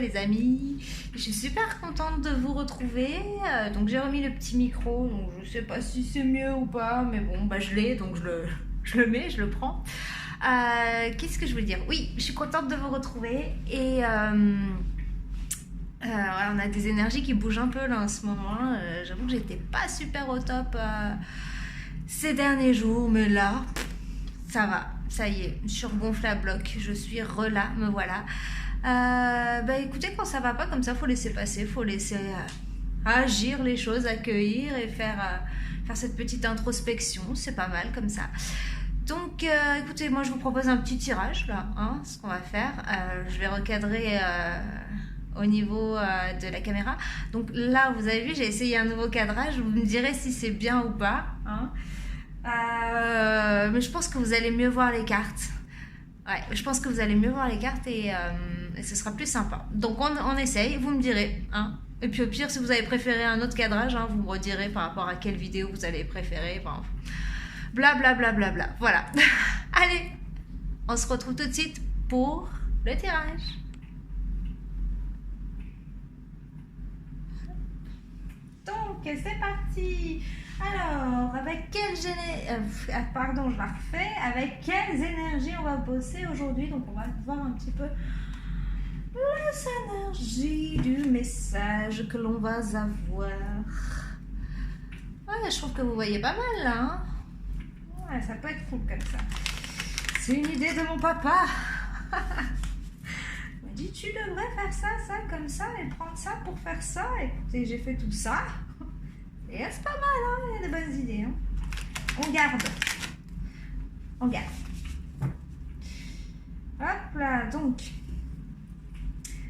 les amis, je suis super contente de vous retrouver. Donc j'ai remis le petit micro, donc je sais pas si c'est mieux ou pas, mais bon, bah je l'ai, donc je le mets, je le prends. Qu'est-ce que je veux dire? Oui, je suis contente de vous retrouver et voilà, on a des énergies qui bougent un peu là en ce moment. J'avoue que j'étais pas super au top ces derniers jours, mais là, ça va, ça y est, je suis regonflée à bloc, je suis relâ, me voilà. Bah écoutez, quand ça va pas comme ça, faut laisser passer, faut laisser agir les choses, accueillir et faire cette petite introspection, c'est pas mal comme ça. Donc écoutez, moi je vous propose un petit tirage là, hein, ce qu'on va faire. Je vais recadrer au niveau de la caméra. Donc là, vous avez vu, j'ai essayé un nouveau cadrage, vous me direz si c'est bien ou pas, hein. Mais je pense que vous allez mieux voir les cartes. Ouais, je pense que vous allez mieux voir les cartes et ce sera plus sympa. Donc on essaye, vous me direz, hein. Et puis au pire, si vous avez préféré un autre cadrage, hein, vous me redirez par rapport à quelle vidéo vous allez préférer. Enfin, bla bla bla bla bla. Voilà. Allez, on se retrouve tout de suite pour le tirage. Donc c'est parti. Alors, avec quelle pardon, je la refais. Avec quelles énergies on va bosser aujourd'hui? Donc on va voir un petit peu les énergies du message que l'on va avoir. Ouais, je trouve que vous voyez pas mal là, hein. Ouais, ça peut être cool comme ça. C'est une idée de mon papa. Il m'a dit, tu devrais faire ça, comme ça, et prendre ça pour faire ça. Écoutez, j'ai fait tout ça. Et c'est pas mal, hein, il y a de bonnes idées. Hein. On garde. On garde. Hop là, donc,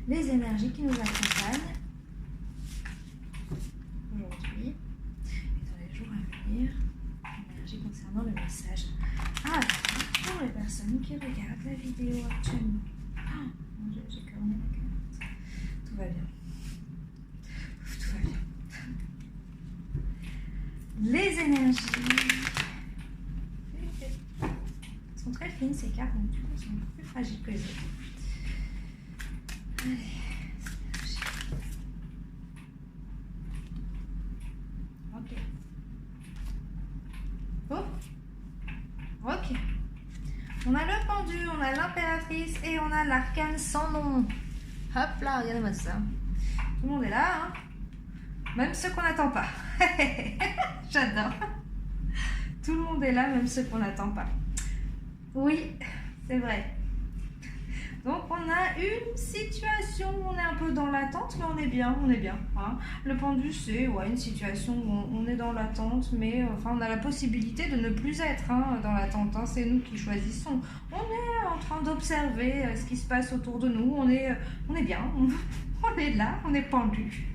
les énergies qui nous accompagnent aujourd'hui et dans les jours à venir. Énergie concernant le message. Ah, pour les personnes qui regardent la vidéo actuellement. Oh, mon Dieu, j'ai corné la carte. Tout va bien. Tout va bien. Les énergies sont très fines, ces cartes, donc du coup, elles sont plus fragiles que les autres. Allez, énergie. Ok. Oh. Ok. On a le pendu, on a l'impératrice et on a l'arcane sans nom. Hop là, regardez-moi ça. Tout le monde est là, hein. Même ceux qu'on n'attend pas. J'adore. Tout le monde est là, même ceux qu'on n'attend pas. Oui, c'est vrai. Donc on a une situation où on est un peu dans l'attente, mais on est bien, hein. Le pendu, c'est une situation où on est dans l'attente, mais on a la possibilité de ne plus être dans l'attente. Hein. C'est nous qui choisissons. On est en train d'observer ce qui se passe autour de nous. On est bien. On est là, on est pendu.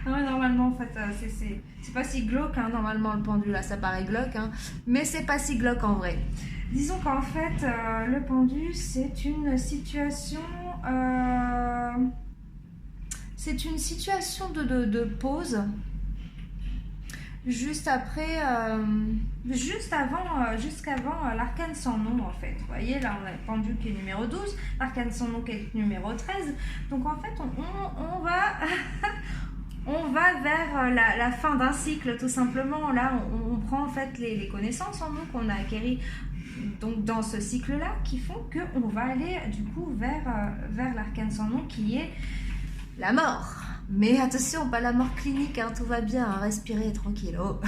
Normalement, en fait, c'est pas si glauque, hein, normalement, le pendu, là, ça paraît glauque, hein, mais c'est pas si glauque en vrai. Disons qu'en fait, le pendu, c'est une situation de pause, juste après, jusqu'avant l'arcane sans nom, en fait. Vous voyez, là, on a le pendu qui est numéro 12, l'arcane sans nom qui est numéro 13. Donc, en fait, on va... On va vers la fin d'un cycle, tout simplement. Là, on prend en fait les connaissances en nous qu'on a acquéries donc, dans ce cycle-là qui font qu'on va aller du coup vers l'arcane sans nom qui est la mort. Mais attention, pas la mort clinique, hein, tout va bien, hein, respirez tranquille. Oh.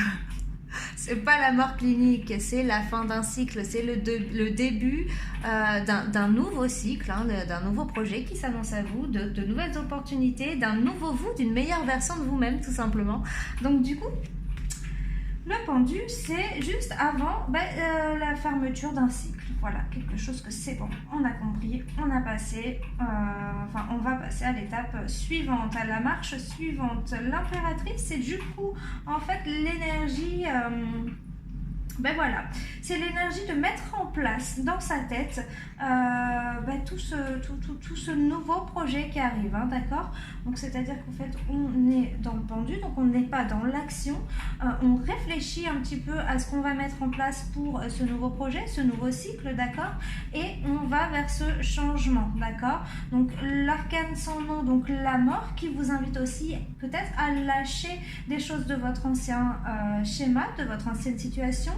C'est pas la mort clinique, c'est la fin d'un cycle, c'est le début d'un nouveau cycle, hein, d'un nouveau projet qui s'annonce à vous, de nouvelles opportunités, d'un nouveau vous, d'une meilleure version de vous-même tout simplement. Donc du coup, le pendu, c'est juste avant la fermeture d'un cycle. Voilà, quelque chose que c'est bon, on a compris, on a passé, on va passer à l'étape suivante, à la marche suivante. L'impératrice, c'est du coup, en fait, l'énergie Ben voilà, c'est l'énergie de mettre en place dans sa tête tout ce nouveau projet qui arrive, hein, d'accord? Donc c'est-à-dire qu'en fait on est dans le pendu, donc on n'est pas dans l'action, on réfléchit un petit peu à ce qu'on va mettre en place pour ce nouveau projet, ce nouveau cycle, d'accord? Et on va vers ce changement, d'accord? Donc l'arcane sans nom, donc la mort, qui vous invite aussi peut-être à lâcher des choses de votre ancien schéma, de votre ancienne situation,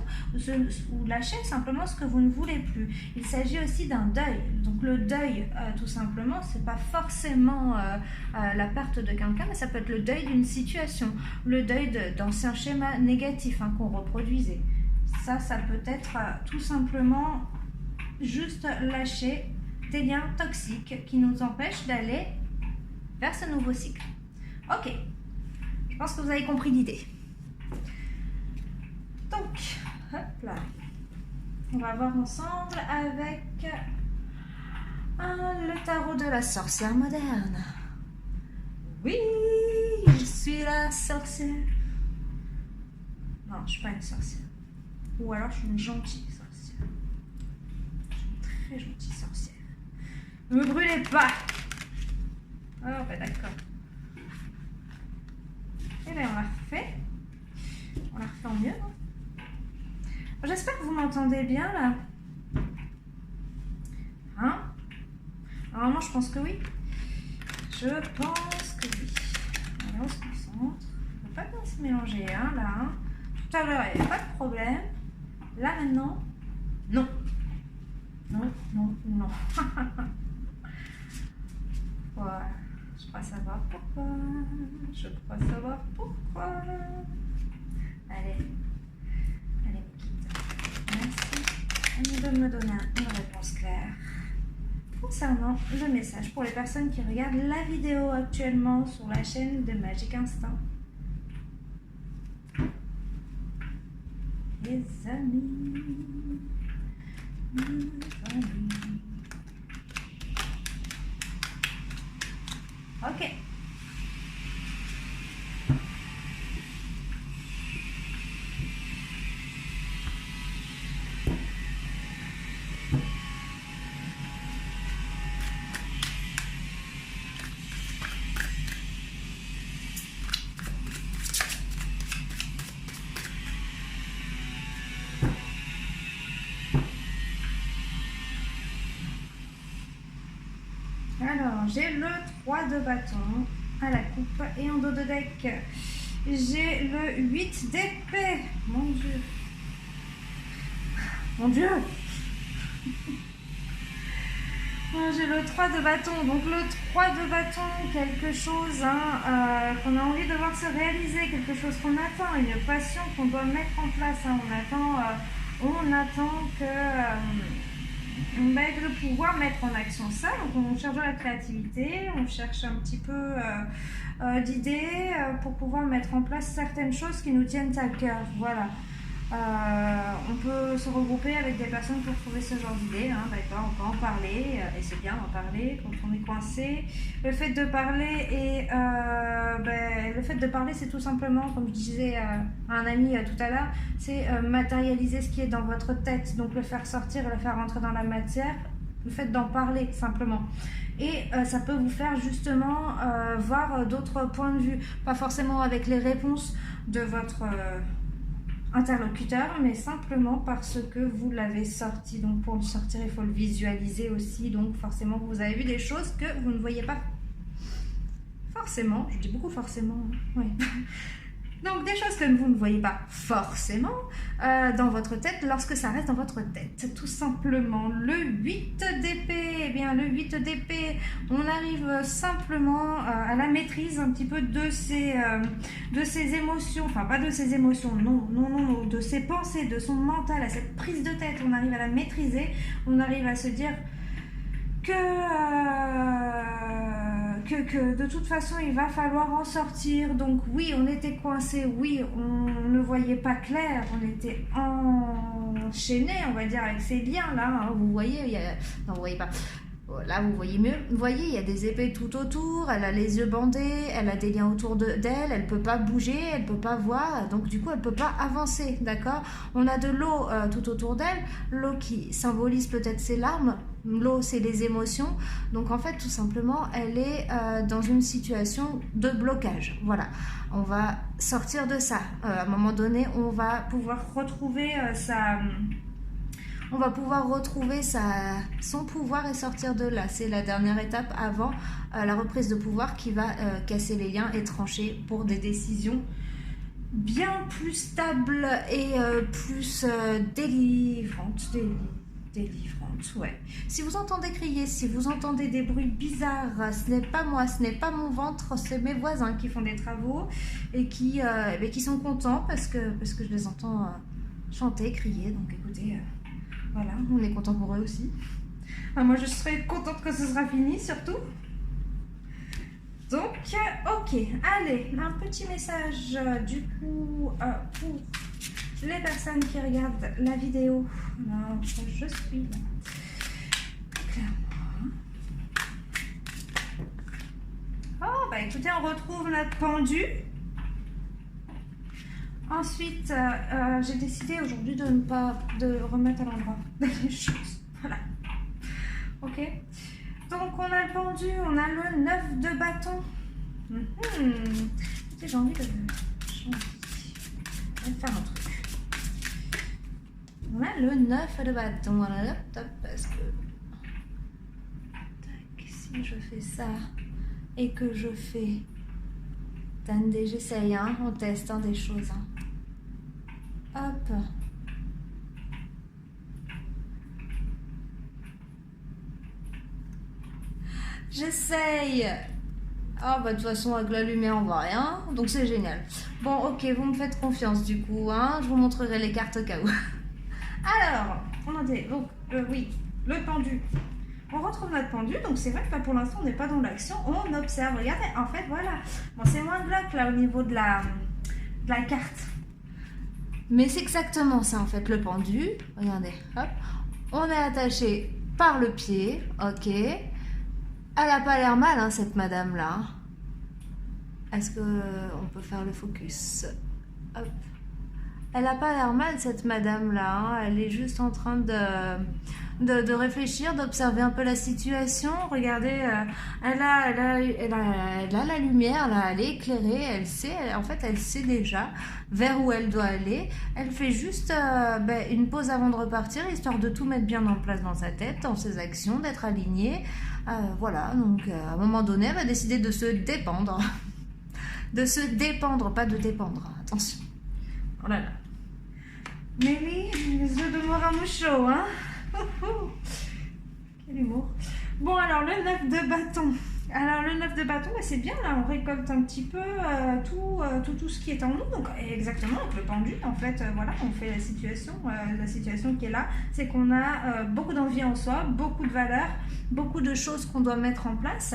ou lâcher simplement ce que vous ne voulez plus. Il s'agit aussi d'un deuil. Donc le deuil, tout simplement, c'est pas forcément la perte de quelqu'un, mais ça peut être le deuil d'une situation, le deuil d'anciens schémas négatifs, hein, qu'on reproduisait. Ça peut être tout simplement juste lâcher des liens toxiques qui nous empêchent d'aller vers ce nouveau cycle. Ok, je pense que vous avez compris l'idée. Donc, hop là, on va voir ensemble avec le tarot de la sorcière moderne. Oui, je suis la sorcière. Non, je suis pas une sorcière. Ou alors je suis une gentille sorcière. Je suis une très gentille sorcière. Ne me brûlez pas. Oh, ben d'accord. Et bien on la refait. On la refait en mieux, hein. J'espère que vous m'entendez bien là. Hein? Normalement, je pense que oui. Je pense que oui. Allez, on se concentre. Il ne faut pas bien se mélanger, hein, là. Hein. Tout à l'heure, il n'y a pas de problème. Là, maintenant, non. Non, non, non. Voilà. Je crois savoir pourquoi. Je crois savoir pourquoi. Allez. Allez, merci de me donner une réponse claire concernant le message pour les personnes qui regardent la vidéo actuellement sur la chaîne de Magic Instinct. Les amis, ok. Alors, j'ai le 3 de bâton à la coupe et en dos de deck, j'ai le 8 d'épée. Mon Dieu. Mon Dieu. J'ai le 3 de bâton. Donc le 3 de bâton, quelque chose hein, qu'on a envie de voir se réaliser, quelque chose qu'on attend, une passion qu'on doit mettre en place. Hein. On attend de pouvoir mettre en action ça. Donc on cherche de la créativité, on cherche un petit peu d'idées pour pouvoir mettre en place certaines choses qui nous tiennent à cœur. Voilà. On peut se regrouper avec des personnes pour trouver ce genre d'idées, hein, d'accord, on peut en parler, et c'est bien d'en parler quand on est coincé. Le fait de parler c'est tout simplement, comme je disais à un ami tout à l'heure, c'est matérialiser ce qui est dans votre tête, donc le faire sortir et le faire rentrer dans la matière, le fait d'en parler simplement. Et ça peut vous faire justement voir d'autres points de vue, pas forcément avec les réponses de votre interlocuteur, mais simplement parce que vous l'avez sorti. Donc pour le sortir, il faut le visualiser aussi. Donc forcément, vous avez vu des choses que vous ne voyez pas forcément. Je dis beaucoup forcément. Oui. Donc des choses que vous ne voyez pas forcément dans votre tête lorsque ça reste dans votre tête. Tout simplement. Le 8 d'épée. Eh bien, le 8 d'épée, on arrive simplement à la maîtrise un petit peu de ses émotions. Enfin, pas de ses émotions, non, de ses pensées, de son mental, à cette prise de tête. On arrive à la maîtriser. On arrive à se dire que de toute façon il va falloir en sortir. Donc oui, on était coincé, oui, on ne voyait pas clair, on était enchaîné, on va dire, avec ces liens là, hein. Vous voyez, non, vous voyez pas, Là, vous voyez mieux. Vous voyez, il y a des épées tout autour. Elle a les yeux bandés. Elle a des liens autour d'elle. Elle ne peut pas bouger. Elle ne peut pas voir. Donc, du coup, elle ne peut pas avancer. D'accord? On a de l'eau tout autour d'elle. L'eau qui symbolise peut-être ses larmes. L'eau, c'est les émotions. Donc, en fait, tout simplement, elle est dans une situation de blocage. Voilà. On va sortir de ça. À un moment donné, on va pouvoir retrouver son pouvoir et sortir de là. C'est la dernière étape avant la reprise de pouvoir qui va casser les liens et trancher pour des décisions bien plus stables et plus délivrantes. Délivrantes, ouais. Si vous entendez crier, si vous entendez des bruits bizarres, ce n'est pas moi, ce n'est pas mon ventre, c'est mes voisins qui font des travaux et qui sont contents parce que je les entends chanter, crier. Donc écoutez... Voilà, on est content pour eux aussi. Moi, je serais contente que ce sera fini, surtout. Donc, ok. Allez, un petit message, du coup, pour les personnes qui regardent la vidéo. Alors, je suis là. Clairement. Oh, bah écoutez, on retrouve notre pendu. Ensuite, j'ai décidé aujourd'hui de ne pas remettre à l'endroit les choses. Voilà. Ok. Donc, on a le pendu, on a le 9 de bâton. J'ai envie de faire un truc. On a le 9 de bâton. Voilà, top, parce que... Tac, si je fais ça et que je fais... Attendez, j'essaye, hein, on teste des choses. Hein. Hop. J'essaye. Ah bah de toute façon avec la lumière on voit rien, donc c'est génial. Bon ok, vous me faites confiance du coup, hein, je vous montrerai les cartes au cas où. Alors, on a des... Donc, oui, le pendu. On retrouve notre pendu, donc c'est vrai que là pour l'instant on n'est pas dans l'action, on observe. Regardez, en fait voilà, bon c'est moins glauque là au niveau de la carte. Mais c'est exactement ça en fait, le pendu. Regardez, hop. On est attaché par le pied, ok. Elle n'a pas l'air mal, hein, cette madame-là. Est-ce qu'on peut faire le focus? Hop. Elle n'a pas l'air mal, cette madame-là. Hein. Elle est juste en train de réfléchir, d'observer un peu la situation. Regardez, elle a la lumière, là, elle est éclairée, elle sait, elle sait déjà vers où elle doit aller. Elle fait juste une pause avant de repartir, histoire de tout mettre bien en place dans sa tête, dans ses actions, d'être alignée. Voilà, donc à un moment donné, elle va décider de se dépendre. De se dépendre, pas de dépendre, attention. Oh là là. Mélie, les œufs de Moramoucho, hein. Quel humour. Bon, alors le 9 de bâton. Alors le 9 de bâton, c'est bien, là, on récolte un petit peu tout ce qui est en nous. Donc exactement, avec le pendu, en fait, voilà, on fait la situation qui est là, c'est qu'on a beaucoup d'envie en soi, beaucoup de valeurs, beaucoup de choses qu'on doit mettre en place.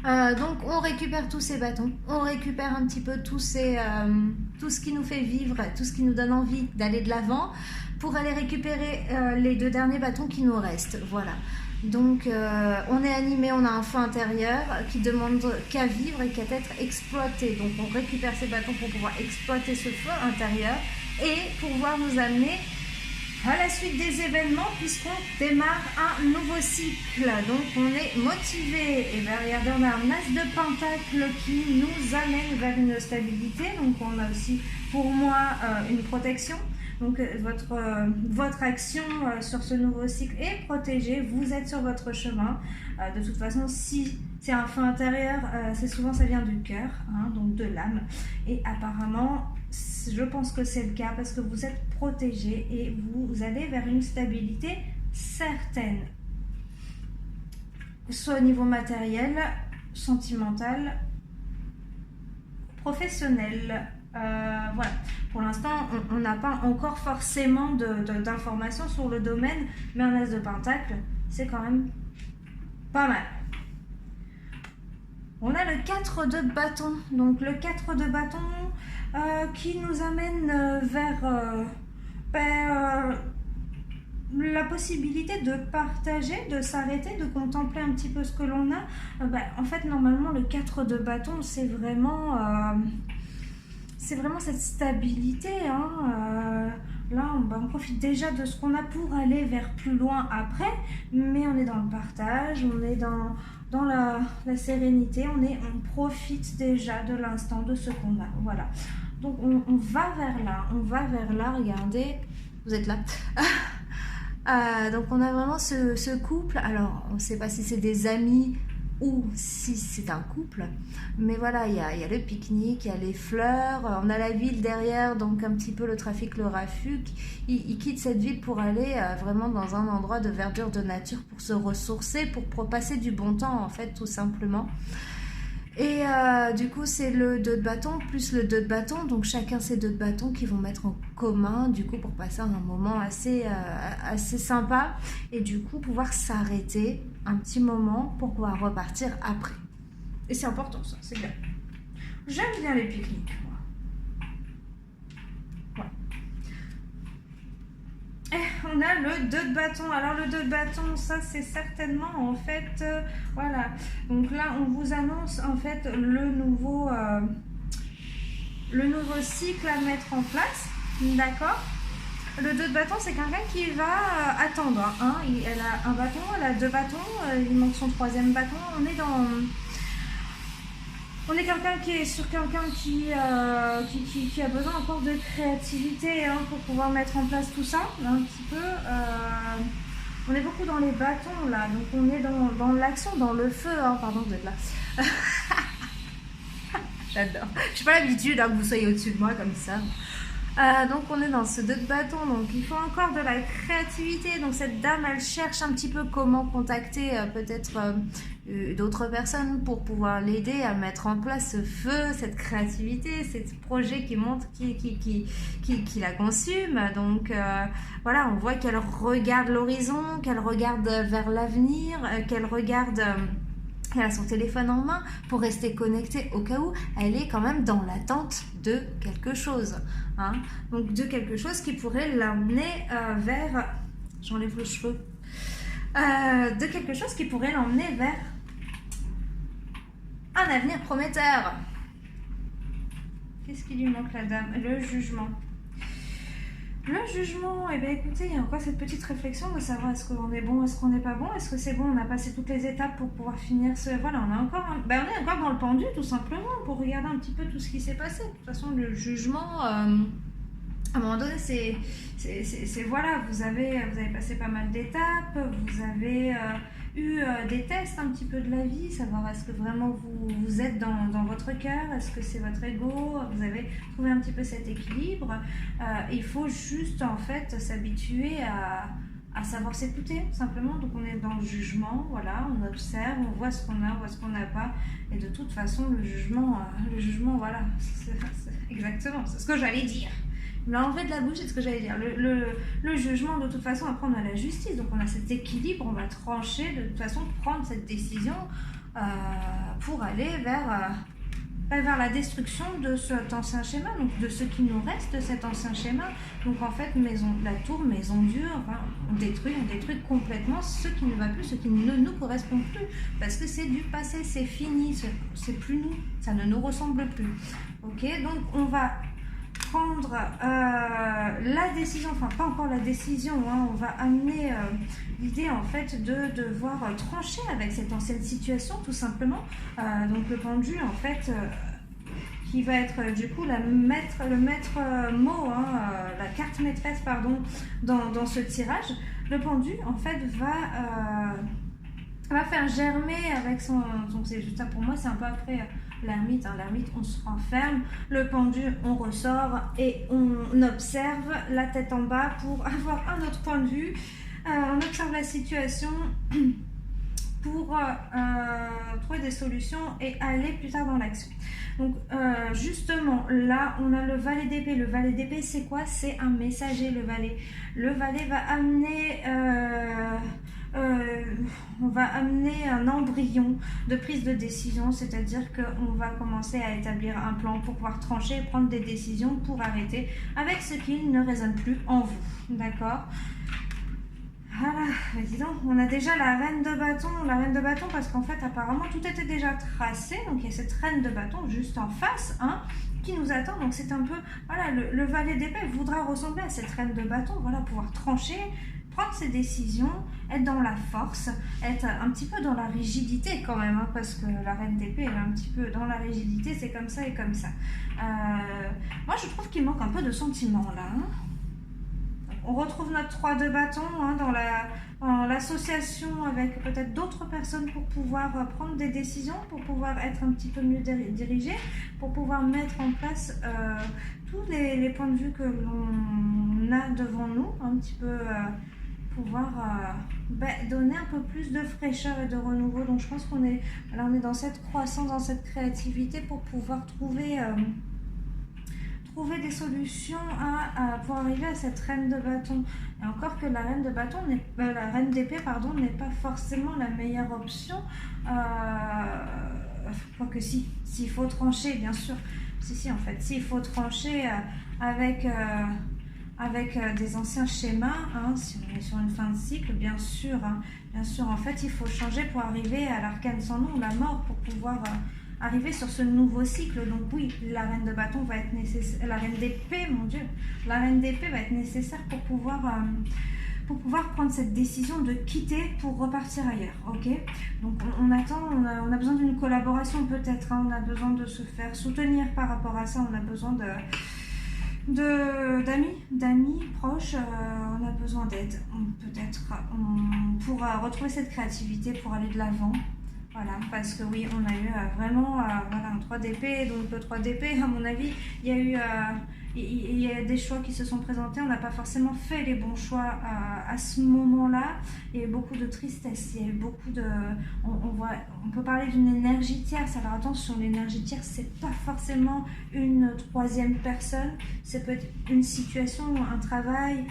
Donc on récupère tous ces bâtons, on récupère un petit peu tout ce qui nous fait vivre, tout ce qui nous donne envie d'aller de l'avant pour aller récupérer les 2 derniers bâtons qui nous restent. Voilà. Donc on est animé, on a un feu intérieur qui demande qu'à vivre et qu'à être exploité. Donc on récupère ces bâtons pour pouvoir exploiter ce feu intérieur et pouvoir nous amener à la suite des événements puisqu'on démarre un nouveau cycle. Donc on est motivé. Et bien regardez, on a un as de pentacle qui nous amène vers une stabilité. Donc on a aussi pour moi une protection. Donc votre action sur ce nouveau cycle est protégée. Vous êtes sur votre chemin. De toute façon, si c'est un feu intérieur, c'est souvent ça vient du cœur, hein, donc de l'âme. Et apparemment, je pense que c'est le cas parce que vous êtes protégé et vous allez vers une stabilité certaine. Soit au niveau matériel, sentimental, professionnel. Voilà. Pour l'instant, on n'a pas encore forcément d'informations sur le domaine, mais un as de pentacle, c'est quand même pas mal. On a le 4 de bâton. Donc le 4 de bâton qui nous amène vers la possibilité de partager, de s'arrêter, de contempler un petit peu ce que l'on a. En fait, normalement, le 4 de bâton, c'est vraiment cette stabilité. Là, on profite déjà de ce qu'on a pour aller vers plus loin après, mais on est dans le partage, on est dans la sérénité, on profite déjà de l'instant, de ce qu'on a. Voilà. Donc, on va vers là, regardez, vous êtes là. Donc on a vraiment ce couple, alors on ne sait pas si c'est des amis ou si c'est un couple, mais voilà, il y a le pique-nique, il y a les fleurs, on a la ville derrière, donc un petit peu le trafic, le raffut. Il quitte cette ville pour aller vraiment dans un endroit de verdure, de nature, pour se ressourcer, pour passer du bon temps en fait, tout simplement. Et du coup, c'est le 2 de bâton plus le 2 de bâton. Donc, chacun ces 2 de bâton qui vont mettre en commun, du coup, pour passer un moment assez sympa. Et du coup, pouvoir s'arrêter un petit moment pour pouvoir repartir après. Et c'est important, ça, c'est bien. J'aime bien les pique-niques, moi. Voilà. Et on a le 2 de bâton. Alors le 2 de bâton, ça c'est certainement en fait, voilà. Donc là, on vous annonce en fait le nouveau cycle à mettre en place, d'accord. Le 2 de bâton, c'est quelqu'un qui va attendre. Elle a un bâton, elle a 2 bâtons, il manque son 3e bâton. On est quelqu'un qui est sur quelqu'un qui a besoin encore de créativité pour pouvoir mettre en place tout ça, un petit peu. On est beaucoup dans les bâtons là, donc on est dans l'action, dans le feu. Pardon, vous êtes là. J'adore. Je n'ai pas l'habitude que vous soyez au-dessus de moi comme ça. Donc on est dans ce 2 de bâton, donc il faut encore de la créativité. Donc cette dame, elle cherche un petit peu comment contacter peut-être d'autres personnes pour pouvoir l'aider à mettre en place ce feu, cette créativité, ce projet qui monte, qui la consume. Donc voilà, on voit qu'elle regarde l'horizon, qu'elle regarde vers l'avenir, qu'elle regarde... Elle a son téléphone en main pour rester connectée au cas où elle est quand même dans l'attente de quelque chose. Donc de quelque chose qui pourrait l'emmener vers... J'enlève le cheveu. De quelque chose qui pourrait l'emmener vers un avenir prometteur. Qu'est-ce qui lui manque, la dame? Le jugement. Le jugement, écoutez, il y a encore cette petite réflexion de savoir est-ce qu'on est bon, est-ce qu'on n'est pas bon, est-ce que c'est bon, on a passé toutes les étapes pour pouvoir finir ce... Voilà, on est encore dans le pendu, tout simplement, pour regarder un petit peu tout ce qui s'est passé. De toute façon, le jugement, à un moment donné, c'est voilà, vous avez passé pas mal d'étapes, vous avez eu des tests un petit peu de la vie, savoir est-ce que vraiment vous êtes dans votre cœur, est-ce que c'est votre ego, vous avez trouvé un petit peu cet équilibre. Il faut juste en fait s'habituer à savoir s'écouter simplement. Donc on est dans le jugement, voilà, on observe, on voit ce qu'on a, on voit ce qu'on n'a pas, et de toute façon le jugement voilà, c'est exactement, c'est ce que j'allais dire. Il m'a enlevé de la bouche, c'est ce que j'allais dire. Le jugement, de toute façon, après on a la justice, donc on a cet équilibre, on va trancher, de toute façon prendre cette décision pour aller vers la destruction de cet ancien schéma, donc de ce qui nous reste de cet ancien schéma. Donc en fait, la tour, maison dure, on détruit complètement ce qui ne va plus, ce qui ne nous correspond plus, parce que c'est du passé, c'est fini, c'est plus nous, ça ne nous ressemble plus. Ok, donc on va prendre la décision, enfin pas encore la décision, on va amener l'idée en fait de devoir trancher avec cette ancienne situation tout simplement. Donc le pendu en fait qui va être du coup le maître mot, la carte maîtresse pardon, dans ce tirage. Le pendu en fait va faire germer avec son c'est juste ça pour moi, c'est un peu après l'ermite, l'ermite on se renferme, le pendu on ressort et on observe la tête en bas pour avoir un autre point de vue, on observe la situation pour trouver des solutions et aller plus tard dans l'action. Donc justement là on a le valet d'épée. Le valet d'épée c'est quoi? C'est un messager. Le valet va amener on va amener un embryon de prise de décision, c'est-à-dire qu'on va commencer à établir un plan pour pouvoir trancher et prendre des décisions pour arrêter avec ce qui ne résonne plus en vous, d'accord? Voilà, bah dis donc, on a déjà la reine de bâton, parce qu'en fait apparemment tout était déjà tracé, donc il y a cette reine de bâton juste en face, hein, qui nous attend, donc c'est un peu, voilà, le valet d'épée voudra ressembler à cette reine de bâton, voilà, pouvoir trancher, prendre ses décisions, être dans la force, être un petit peu dans la rigidité quand même, hein, parce que la reine d'épée elle est un petit peu dans la rigidité, c'est comme ça et comme ça. Moi je trouve qu'il manque un peu de sentiment là, hein. On retrouve notre 3 de bâton, hein, dans l'association avec peut-être d'autres personnes pour pouvoir prendre des décisions, pour pouvoir être un petit peu mieux dirigé, pour pouvoir mettre en place tous les points de vue que l'on a devant nous, un petit peu pouvoir donner un peu plus de fraîcheur et de renouveau. Donc je pense qu'on est, là, on est dans cette croissance, dans cette créativité pour pouvoir trouver des solutions pour arriver à cette reine de bâton. Et encore que la reine de bâton, la reine d'épée, pardon, n'est pas forcément la meilleure option. Quoique s'il faut trancher, bien sûr. Si, en fait, s'il faut trancher avec des anciens schémas, hein, si on est sur une fin de cycle, bien sûr, en fait, il faut changer pour arriver à l'arcane sans nom, la mort, pour pouvoir arriver sur ce nouveau cycle. Donc oui, la reine de bâton va être nécessaire, la reine d'épée, mon Dieu, la reine d'épée va être nécessaire pour pouvoir prendre cette décision de quitter pour repartir ailleurs, ok? Donc on a besoin d'une collaboration peut-être, hein, on a besoin de se faire soutenir par rapport à ça, on a besoin d'amis proches, on a besoin d'aide, peut-être, pour retrouver cette créativité, pour aller de l'avant. Voilà, parce que oui, on a eu vraiment voilà, un 3 d'épée, donc le 3 d'épée, à mon avis, il y a des choix qui se sont présentés, on n'a pas forcément fait les bons choix à ce moment-là, il y a eu beaucoup de tristesse, il y a eu beaucoup de... On peut parler d'une énergie tierce, alors attention, l'énergie tierce, c'est pas forcément une troisième personne, ça peut être une situation, un travail,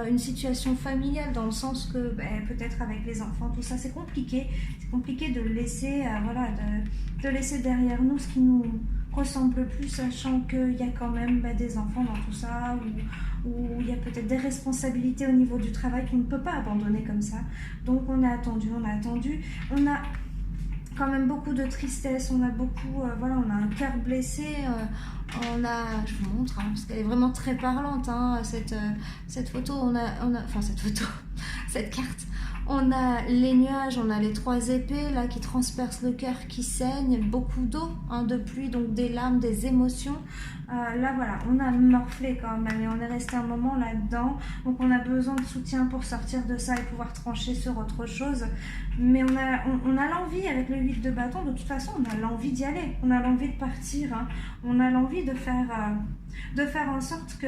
une situation familiale, dans le sens que peut-être avec les enfants, tout ça, c'est compliqué de laisser, de laisser derrière nous ce qui nous ressemble plus, sachant qu'il y a quand même des enfants dans tout ça, ou il y a peut-être des responsabilités au niveau du travail qu'on ne peut pas abandonner comme ça. Donc on a attendu, on a quand même beaucoup de tristesse, on a beaucoup, on a un cœur blessé, je vous montre, hein, parce qu'elle est vraiment très parlante, hein, cette photo, cette carte. On a les nuages, on a les 3 épées là qui transpercent le cœur, qui saignent, beaucoup d'eau, hein, de pluie, donc des larmes, des émotions. Là voilà, on a morflé quand même et on est resté un moment là-dedans. Donc on a besoin de soutien pour sortir de ça et pouvoir trancher sur autre chose. Mais on a l'envie, avec le 8 de bâton, de toute façon on a l'envie d'y aller, on a l'envie de partir, hein. On a l'envie de faire en sorte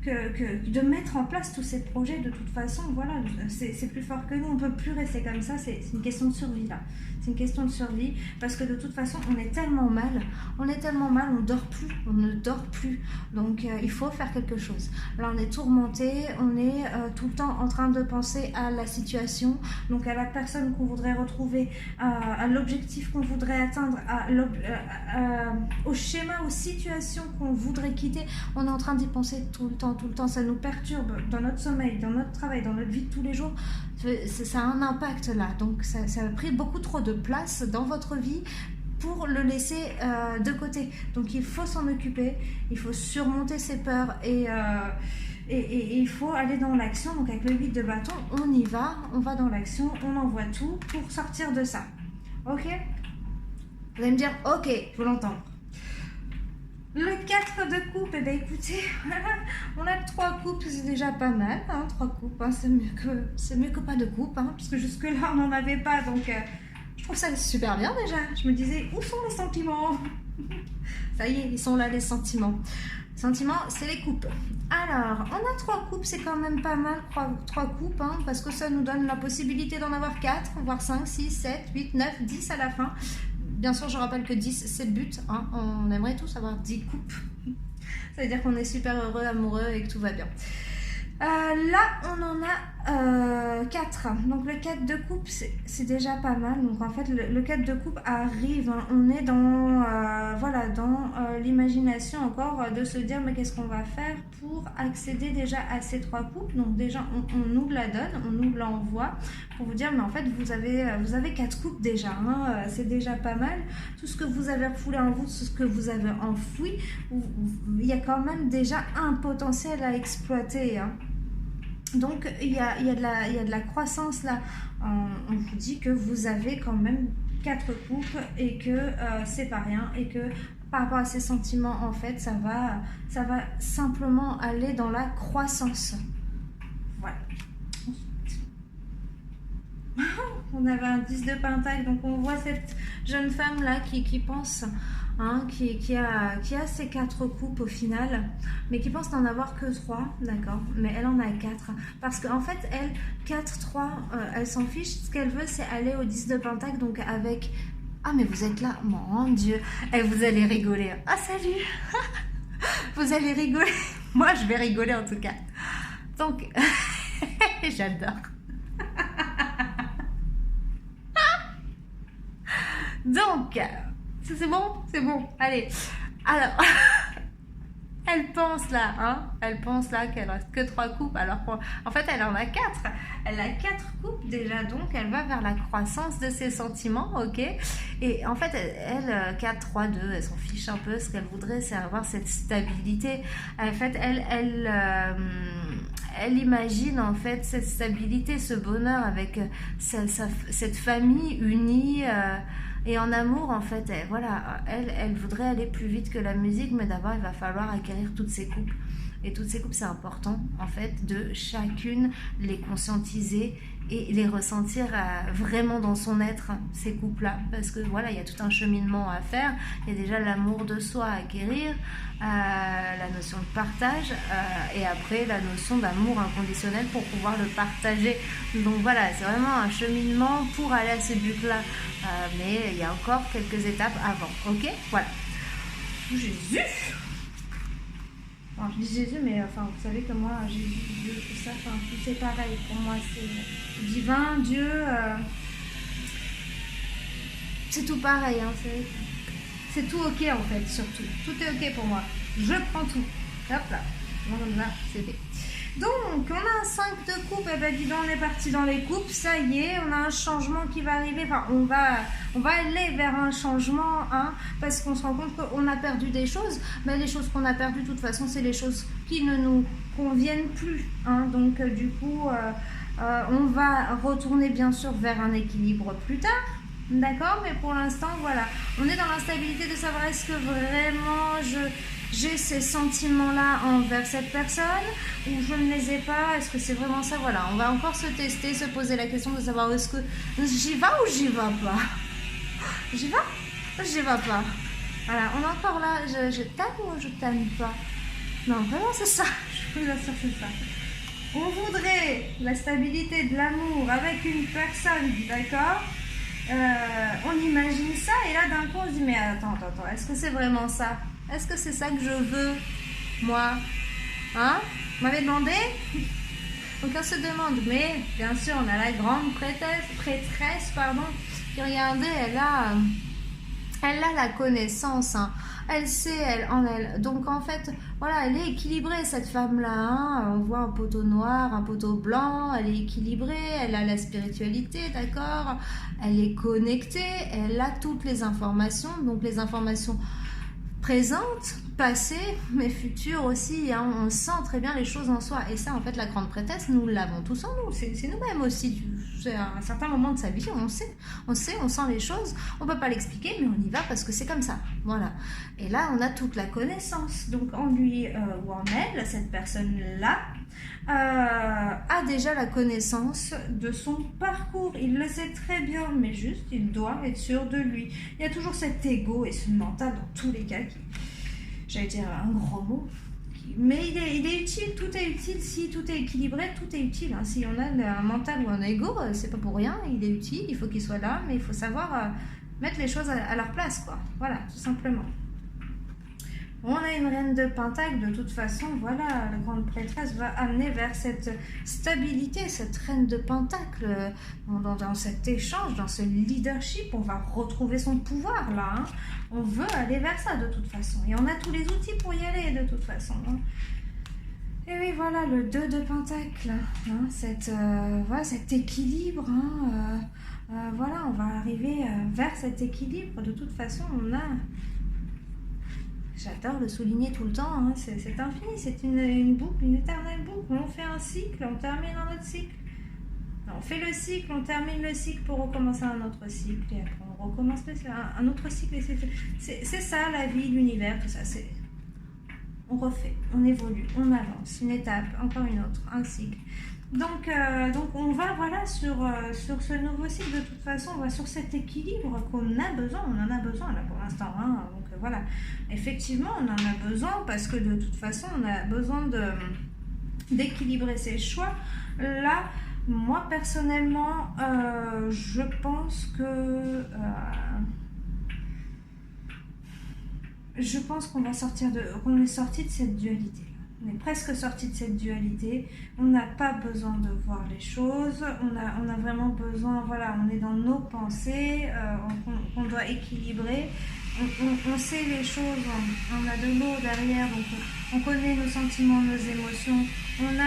de mettre en place tous ces projets. De toute façon, voilà, c'est plus fort que nous, on peut plus rester comme ça, c'est une question de survie là. C'est une question de survie, parce que de toute façon, on est tellement mal, on ne dort plus. Donc il faut faire quelque chose. Là, on est tourmenté, on est tout le temps en train de penser à la situation, donc à la personne qu'on voudrait retrouver, à l'objectif qu'on voudrait atteindre, au schéma, aux situations qu'on voudrait quitter. On est en train d'y penser tout le temps, ça nous perturbe dans notre sommeil, dans notre travail, dans notre vie de tous les jours. Ça a un impact là, donc ça a pris beaucoup trop de place dans votre vie pour le laisser de côté. Donc il faut s'en occuper, il faut surmonter ses peurs et il faut aller dans l'action. Donc avec le 8 de bâton, on va dans l'action, on envoie tout pour sortir de ça. Ok? Vous allez me dire, ok, je l'entends. Le 4 de coupe, eh bien écoutez, on a 3 coupes, c'est déjà pas mal, hein, 3 coupes, hein, c'est mieux que pas de coupe, hein, parce que jusque-là on n'en avait pas, donc je trouve ça super bien déjà. Je me disais, où sont les sentiments? Ça y est, ils sont là les sentiments. Les sentiments, c'est les coupes. Alors, on a 3 coupes, c'est quand même pas mal, 3 coupes, hein, parce que ça nous donne la possibilité d'en avoir 4, voire 5, 6, 7, 8, 9, 10 à la fin. Bien sûr, je rappelle que 10, c'est le but, hein. On aimerait tous avoir 10 coupes. Ça veut dire qu'on est super heureux, amoureux et que tout va bien. Là, on en a 4. Donc le 4 de coupe, c'est déjà pas mal. Donc en fait, le 4 de coupe arrive. Hein. On est dans, voilà, dans l'imagination encore de se dire mais qu'est-ce qu'on va faire pour accéder déjà à ces 3 coupes. Donc déjà, on nous la donne, on nous l'envoie pour vous dire mais en fait, vous avez 4 coupes déjà. Hein. C'est déjà pas mal. Tout ce que vous avez refoulé en vous, tout ce que vous avez enfoui, il y a quand même déjà un potentiel à exploiter. Hein. Donc il y a de la croissance là. On vous dit que vous avez quand même 4 coupes et que c'est pas rien et que par rapport à ces sentiments en fait ça va simplement aller dans la croissance. Voilà. On avait un 10 de pentacle, donc on voit cette jeune femme là qui pense, hein, qui a ces 4 coupes au final, mais qui pense n'en avoir que 3, d'accord, mais elle en a 4, parce qu'en fait elle, 4, 3, elle s'en fiche, ce qu'elle veut c'est aller au 10 de pentacle, donc avec, ah mais vous êtes là, mon Dieu, et vous allez rigoler, ah salut, vous allez rigoler, moi je vais rigoler en tout cas, donc, j'adore. Donc, c'est bon? C'est bon, allez. Alors, elle pense là, hein? Elle pense là qu'elle reste que 3 coupes, alors qu'en fait, elle en a 4. Elle a 4 coupes déjà, donc elle va vers la croissance de ses sentiments, ok? Et en fait, elle 4, 3, 2, elle s'en fiche un peu. Ce qu'elle voudrait, c'est avoir cette stabilité. En fait, elle imagine en fait cette stabilité, ce bonheur avec cette famille unie et en amour en fait. Elle voudrait aller plus vite que la musique, mais d'abord il va falloir acquérir toutes ces coupes. Et toutes ces coupes, c'est important en fait de chacune les conscientiser et les ressentir vraiment dans son être, ces coupes-là. Parce que voilà, il y a tout un cheminement à faire. Il y a déjà l'amour de soi à acquérir, la notion de partage, et après la notion d'amour inconditionnel pour pouvoir le partager. Donc voilà, c'est vraiment un cheminement pour aller à ce but-là. Mais il y a encore quelques étapes avant, ok? Voilà. Jésus! Bon, je dis Jésus, mais enfin, vous savez que moi, Jésus, Dieu, tout ça, enfin, tout c'est pareil. Pour moi, c'est divin, Dieu, c'est tout pareil. Hein, c'est tout ok en fait, surtout. Tout est ok pour moi. Je prends tout. Hop là. Voilà, c'est fait. Donc, on a un 5 de coupe, et ben dis donc, on est parti dans les coupes, ça y est, on a un changement qui va arriver, enfin, on va aller vers un changement, hein, parce qu'on se rend compte qu'on a perdu des choses, mais les choses qu'on a perdues, de toute façon, c'est les choses qui ne nous conviennent plus, hein, donc du coup, on va retourner bien sûr vers un équilibre plus tard, d'accord, mais pour l'instant, voilà, on est dans l'instabilité de savoir est-ce que vraiment j'ai ces sentiments-là envers cette personne ou je ne les ai pas, est-ce que c'est vraiment ça? Voilà, on va encore se tester, se poser la question de savoir est-ce que j'y vais ou j'y vais pas? J'y vais ou j'y vais pas? Voilà, on est encore là, je t'aime ou je t'aime pas? Non, vraiment c'est ça, je vous assure c'est ça. On voudrait la stabilité de l'amour avec une personne, d'accord? On imagine ça et là d'un coup on se dit mais attends, est-ce que c'est vraiment ça? Est-ce que c'est ça que je veux, moi? Hein? Vous m'avez demandé? Donc on se demande, mais bien sûr, on a la grande prêtresse, qui regardez, elle a la connaissance, hein. Elle sait, elle en elle. Donc en fait, voilà, elle est équilibrée cette femme-là. Hein. On voit un poteau noir, un poteau blanc. Elle est équilibrée, elle a la spiritualité, d'accord. Elle est connectée, elle a toutes les informations. Donc les informations présentes, passées, mais futures aussi. Hein. On sent très bien les choses en soi. Et ça, en fait, la grande prêtresse, nous l'avons tous en nous. C'est nous-mêmes aussi. C'est à un certain moment de sa vie, on sait, on sent les choses. On ne peut pas l'expliquer, mais on y va parce que c'est comme ça. Voilà. Et là, on a toute la connaissance. Donc, en lui ou en elle, cette personne-là a déjà la connaissance de son parcours. Il le sait très bien, mais juste, il doit être sûr de lui. Il y a toujours cet ego et ce mental dans tous les cas qui, j'allais dire un gros mot, mais il est utile, tout est utile, si tout est équilibré, tout est utile. Hein. Si on a un mental ou un ego, c'est pas pour rien, il est utile, il faut qu'il soit là, mais il faut savoir mettre les choses à leur place, quoi. Voilà, tout simplement. On a une reine de Pentacle, de toute façon, voilà, la grande prêtresse va amener vers cette stabilité, cette reine de Pentacle, dans cet échange, dans ce leadership, on va retrouver son pouvoir là, hein. On veut aller vers ça de toute façon, et on a tous les outils pour y aller de toute façon, hein. Et oui, voilà, le 2 de Pentacle, hein, voilà, cet équilibre, hein, voilà, on va arriver vers cet équilibre, de toute façon, on a... J'adore le souligner tout le temps, hein. C'est infini, c'est une boucle, une éternelle boucle. On fait un cycle, on termine un autre cycle. On fait le cycle, on termine le cycle pour recommencer un autre cycle. Et après on recommence un autre cycle. C'est ça la vie, l'univers, tout ça. On refait, on évolue, on avance. Une étape, encore une autre, un cycle. Donc on va voilà sur ce nouveau cycle, de toute façon, on va sur cet équilibre qu'on a besoin, on en a besoin là pour l'instant, hein. Donc voilà, effectivement on en a besoin parce que de toute façon on a besoin d'équilibrer ses choix. Là, moi personnellement, je pense que qu'on est sorti de cette dualité. On est presque sorti de cette dualité. On n'a pas besoin de voir les choses. On a vraiment besoin, voilà, on est dans nos pensées, on doit équilibrer. On sait les choses, on a de l'eau derrière, donc on connaît nos sentiments, nos émotions, on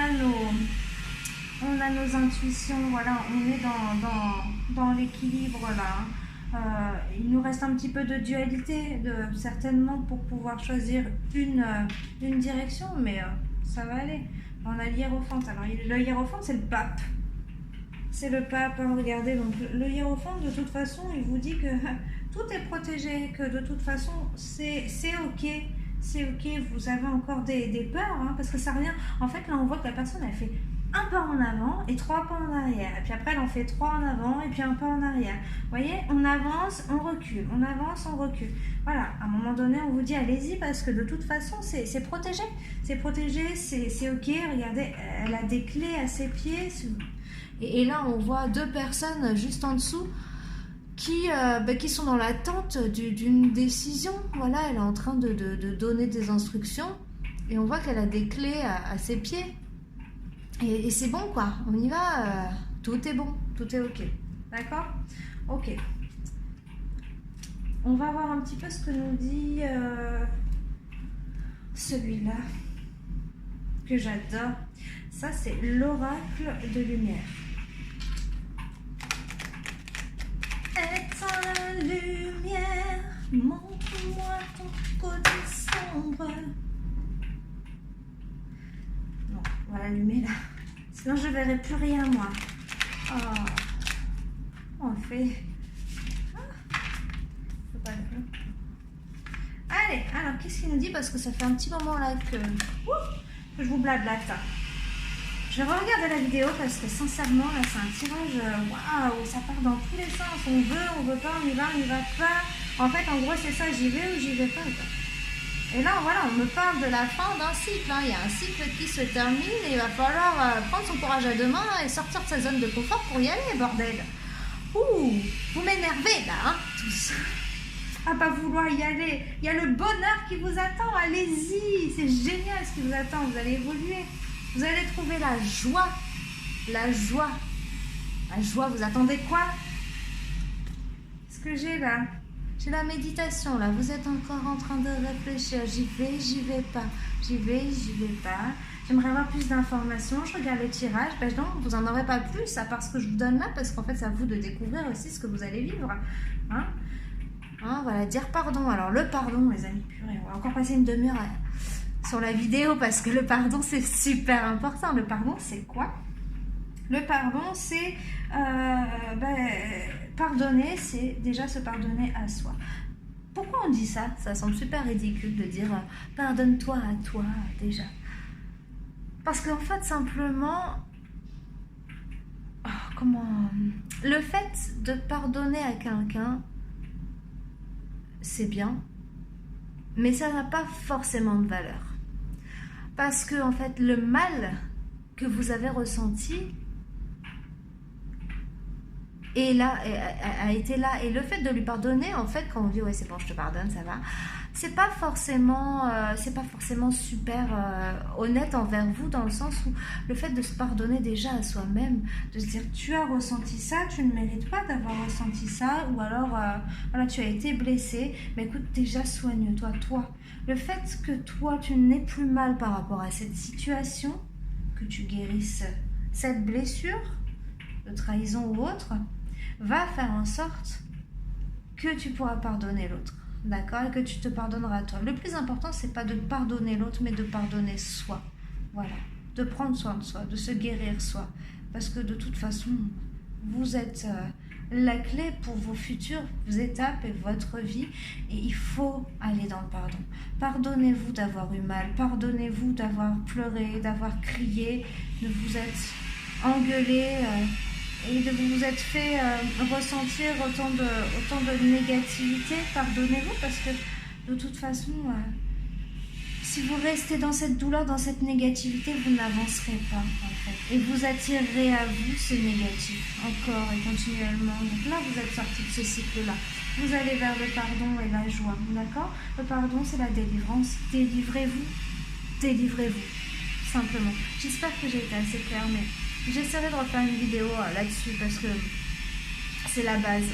a nos intuitions, voilà, on est dans l'équilibre là. Il nous reste un petit peu de dualité, certainement, pour pouvoir choisir une direction, mais ça va aller. On a l'hiérophante. Alors, le hiérophante, c'est le pape. C'est le pape, hein, regardez. Donc, le hiérophante, de toute façon, il vous dit que tout est protégé, que de toute façon, c'est ok. C'est ok, vous avez encore des peurs, hein, parce que ça revient. En fait, là, on voit que la personne, elle fait un pas en avant et 3 pas en arrière. Et puis après, elle en fait 3 en avant et puis un pas en arrière. Vous voyez, on avance, on recule. On avance, on recule. Voilà, à un moment donné, on vous dit allez-y parce que de toute façon, c'est protégé. C'est protégé, c'est ok. Regardez, elle a des clés à ses pieds. Et là, on voit 2 personnes juste en dessous qui sont dans l'attente d'une décision. Voilà, elle est en train de donner des instructions et on voit qu'elle a des clés à ses pieds. Et c'est bon quoi, on y va, tout est bon, tout est ok. D'accord? Ok. On va voir un petit peu ce que nous dit celui-là, que j'adore. Ça, c'est l'oracle de lumière. Éteins la lumière, montre-moi ton côté sombre. Non, on va l'allumer là. Sinon, je ne verrai plus rien, moi. Oh. On fait... Allez, alors, qu'est-ce qu'il nous dit? Parce que ça fait un petit moment là que je vous blablate. Je vais regarder la vidéo parce que sincèrement, là, c'est un tirage... Waouh, ça part dans tous les sens. On veut pas, on y va pas. En fait, en gros, c'est ça, j'y vais ou j'y vais pas. Et là, voilà, on me parle de la fin d'un cycle. Hein. Il y a un cycle qui se termine et il va falloir prendre son courage à 2 mains et sortir de sa zone de confort pour y aller, bordel. Ouh, vous m'énervez là, hein, tous. À pas vouloir y aller. Il y a le bonheur qui vous attend, allez-y. C'est génial ce qui vous attend, vous allez évoluer. Vous allez trouver la joie. La joie. La joie, vous attendez quoi? Ce que j'ai là. J'ai la méditation là, vous êtes encore en train de réfléchir, j'y vais pas, j'y vais pas. J'aimerais avoir plus d'informations, je regarde le tirage, ben non, vous en aurez pas plus à part ce que je vous donne là, parce qu'en fait c'est à vous de découvrir aussi ce que vous allez vivre. Hein, voilà, dire pardon. Alors le pardon, les amis, purée, on va encore passer une demi-heure sur la vidéo parce que le pardon c'est super important. Le pardon c'est quoi? Le pardon c'est... pardonner, c'est déjà se pardonner à soi. Pourquoi on dit ça? Ça semble super ridicule de dire pardonne-toi à toi déjà. Parce qu'en fait, simplement, le fait de pardonner à quelqu'un, c'est bien, mais ça n'a pas forcément de valeur. Parce que, en fait, le mal que vous avez ressenti, et là, a été là. Et le fait de lui pardonner, en fait, quand on dit ouais c'est bon, je te pardonne, ça va, c'est pas forcément super honnête envers vous, dans le sens où le fait de se pardonner déjà à soi-même, de se dire tu as ressenti ça, tu ne mérites pas d'avoir ressenti ça, ou alors voilà, tu as été blessé, mais écoute, déjà soigne-toi, toi. Le fait que toi tu n'aies plus mal par rapport à cette situation, que tu guérisses cette blessure de trahison ou autre, va faire en sorte que tu pourras pardonner l'autre. D'accord? Et que tu te pardonneras toi. Le plus important, c'est pas de pardonner l'autre, mais de pardonner soi. Voilà. De prendre soin de soi, de se guérir soi. Parce que de toute façon, vous êtes la clé pour vos futures étapes et votre vie. Et il faut aller dans le pardon. Pardonnez-vous d'avoir eu mal. Pardonnez-vous d'avoir pleuré, d'avoir crié, de vous être engueulé. Et de vous être fait ressentir autant de négativité. Pardonnez-vous, parce que de toute façon, si vous restez dans cette douleur, dans cette négativité, vous n'avancerez pas en fait. Et vous attirerez à vous ce négatif, encore et continuellement. Donc là, vous êtes sorti de ce cycle-là. Vous allez vers le pardon et la joie, d'accord? Le pardon, c'est la délivrance. Délivrez-vous, délivrez-vous, simplement. J'espère que j'ai été assez claire, mais j'essaierai de refaire une vidéo là-dessus parce que c'est la base.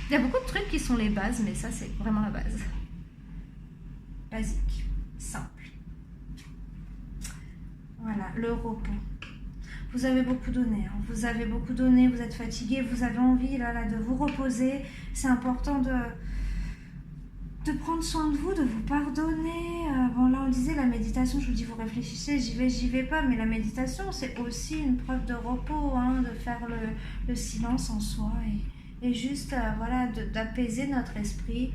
Il y a beaucoup de trucs qui sont les bases, mais ça, c'est vraiment la base. Basique, simple. Voilà, le repos. Vous avez beaucoup donné, hein. Vous avez beaucoup donné, vous êtes fatigué, vous avez envie là, de vous reposer. C'est important de prendre soin de vous, de vous pardonner. Bon, là on disait la méditation, je vous dis vous réfléchissez, j'y vais pas, mais la méditation c'est aussi une preuve de repos, hein, de faire le silence en soi et juste voilà, d'apaiser notre esprit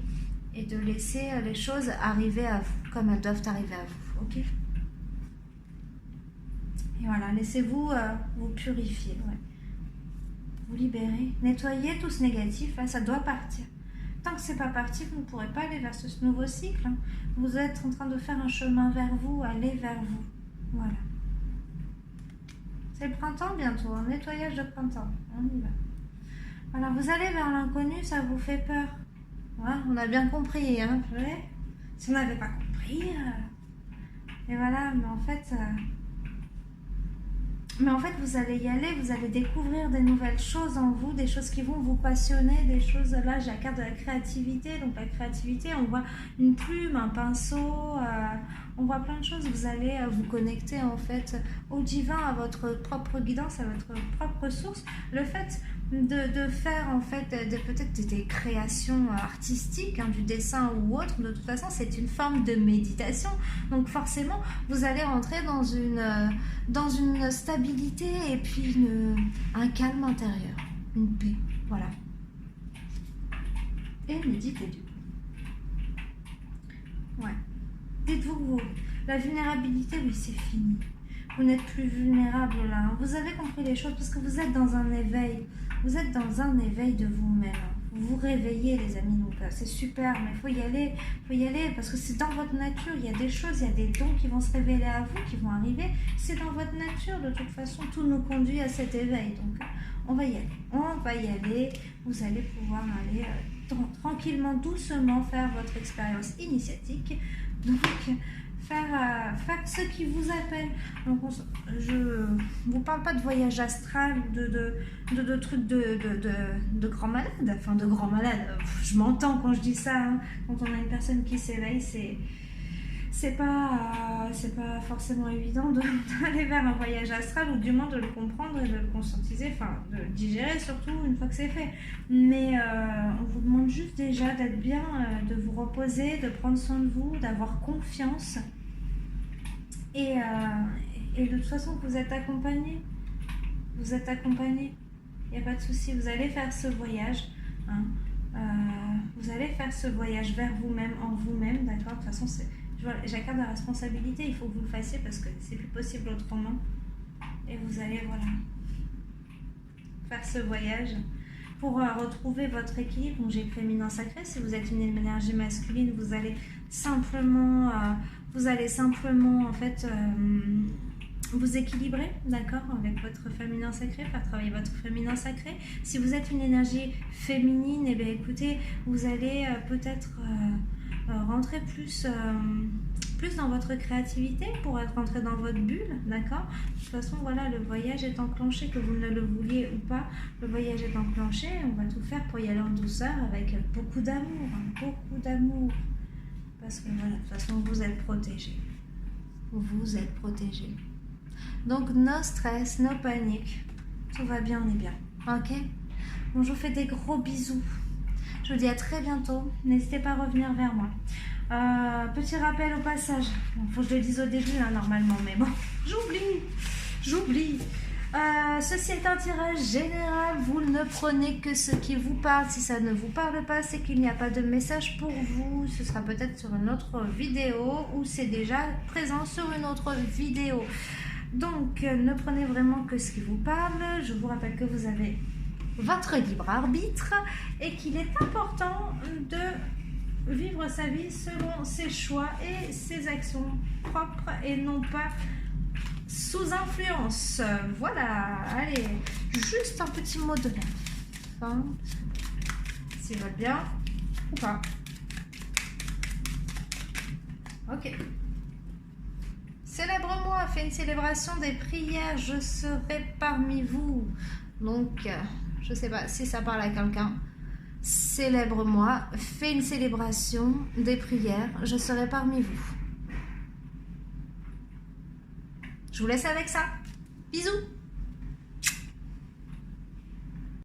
et de laisser les choses arriver à vous comme elles doivent arriver à vous, ok? Et voilà, laissez-vous vous purifier, ouais. Vous libérer, nettoyer tout ce négatif, là, ça doit partir. Tant que c'est pas parti, vous ne pourrez pas aller vers ce nouveau cycle. Hein. Vous êtes en train de faire un chemin vers vous, aller vers vous. Voilà. C'est le printemps bientôt, un nettoyage de printemps. On y va. Voilà, vous allez vers l'inconnu, ça vous fait peur. Voilà, on a bien compris, hein. Si on n'avait pas compris. Et voilà, mais en fait... vous allez y aller, vous allez découvrir des nouvelles choses en vous, des choses qui vont vous passionner, des choses, là j'ai la carte de la créativité, donc la créativité, on voit une plume, un pinceau, on voit plein de choses, vous allez vous connecter en fait au divin, à votre propre guidance, à votre propre source. Le fait de faire en fait peut-être des créations artistiques, hein, du dessin ou autre, de toute façon c'est une forme de méditation, donc forcément vous allez rentrer dans une stabilité et puis un calme intérieur, une paix, voilà. Et méditez du coup. Ouais. Dites-vous que la vulnérabilité, oui, c'est fini. Vous n'êtes plus vulnérable là. Hein. Vous avez compris les choses parce que vous êtes dans un éveil. Vous êtes dans un éveil de vous-même. Vous vous réveillez, les amis. Donc c'est super, mais il faut y aller parce que c'est dans votre nature. Il y a des choses, il y a des dons qui vont se révéler à vous, qui vont arriver. C'est dans votre nature. De toute façon, tout nous conduit à cet éveil. Donc on va y aller. Vous allez pouvoir aller tranquillement, doucement faire votre expérience initiatique. Donc faire ce qui vous appelle. Donc je vous parle pas de voyage astral, de trucs de grand malade, enfin de grand malade, je m'entends quand je dis ça, hein. Quand on a une personne qui s'éveille, c'est pas forcément évident d'aller vers un voyage astral, ou du moins de le comprendre et de le conscientiser, enfin de le digérer surtout une fois que c'est fait. Mais on vous demande juste déjà d'être bien, de vous reposer, de prendre soin de vous, d'avoir confiance. Et de toute façon, vous êtes accompagné. Vous êtes accompagné. Il n'y a pas de souci. Vous allez faire ce voyage. Hein. Vous allez faire ce voyage vers vous-même, en vous-même. D'accord? De toute façon, j'accorde la responsabilité. Il faut que vous le fassiez parce que c'est plus possible autrement. Et vous allez, voilà, faire ce voyage pour retrouver votre équilibre. Donc, j'ai le féminin sacré. Si vous êtes une énergie masculine, vous allez simplement en fait vous équilibrer, d'accord, avec votre féminin sacré, faire travailler votre féminin sacré. Si vous êtes une énergie féminine, eh bien écoutez, vous allez peut-être rentrer plus dans votre créativité pour être rentré dans votre bulle, d'accord. De toute façon, voilà, le voyage est enclenché, que vous ne le vouliez ou pas, le voyage est enclenché, on va tout faire pour y aller en douceur avec beaucoup d'amour, hein, beaucoup d'amour. Parce que voilà, de toute façon, vous êtes protégés. Vous êtes protégés. Donc, no stress, no panique. Tout va bien, on est bien. Ok? Bon, je vous fais des gros bisous. Je vous dis à très bientôt. N'hésitez pas à revenir vers moi. Petit rappel au passage. Il faut que je le dise au début, hein, normalement. Mais bon, j'oublie. Ceci est un tirage général. Vous ne prenez que ce qui vous parle. Si ça ne vous parle pas, c'est qu'il n'y a pas de message pour vous. Ce sera peut-être sur une autre vidéo ou c'est déjà présent sur une autre vidéo. Donc, ne prenez vraiment que ce qui vous parle. Je vous rappelle que vous avez votre libre arbitre et qu'il est important de vivre sa vie selon ses choix et ses actions propres et non pas sous influence. Voilà, allez, juste un petit mot de la fin, s'il va bien ou pas. Ok. Célèbre-moi, fais une célébration des prières, je serai parmi vous. Donc, je sais pas si ça parle à quelqu'un. Célèbre-moi, fais une célébration des prières, je serai parmi vous. Je vous laisse avec ça. Bisous.